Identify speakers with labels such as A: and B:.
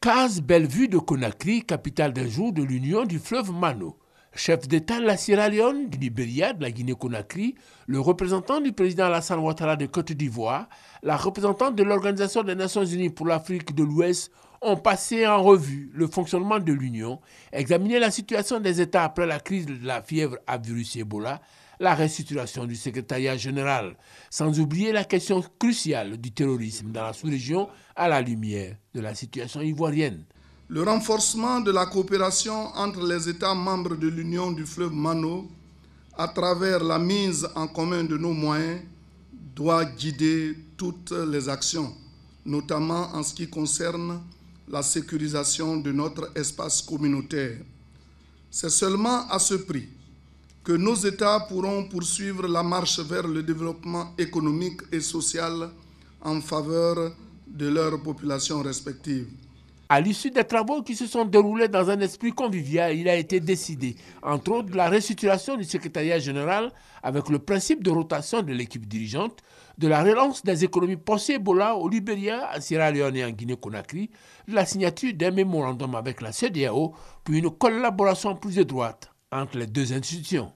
A: Case Bellevue de Conakry, capitale d'un jour de l'Union du fleuve Mano. Chef d'État de la Sierra Leone, du Libéria, de la Guinée-Conakry, le représentant du président Alassane Ouattara de Côte d'Ivoire, la représentante de l'Organisation des Nations Unies pour l'Afrique de l'Ouest ont passé en revue le fonctionnement de l'Union, examiné la situation des États après la crise de la fièvre à virus Ebola, la restructuration du secrétariat général, sans oublier la question cruciale du terrorisme dans la sous-région à la lumière de la situation ivoirienne.
B: Le renforcement de la coopération entre les États membres de l'Union du fleuve Mano, à travers la mise en commun de nos moyens, doit guider toutes les actions, notamment en ce qui concerne la sécurisation de notre espace communautaire. C'est seulement à ce prix que nos États pourront poursuivre la marche vers le développement économique et social en faveur de leurs populations respectives.
A: À l'issue des travaux qui se sont déroulés dans un esprit convivial, il a été décidé, entre autres, de la restructuration du secrétariat général avec le principe de rotation de l'équipe dirigeante, de la relance des économies post-Ebola au Libéria, à Sierra Leone et en Guinée-Conakry, de la signature d'un mémorandum avec la CEDEAO pour une collaboration plus étroite entre les deux institutions.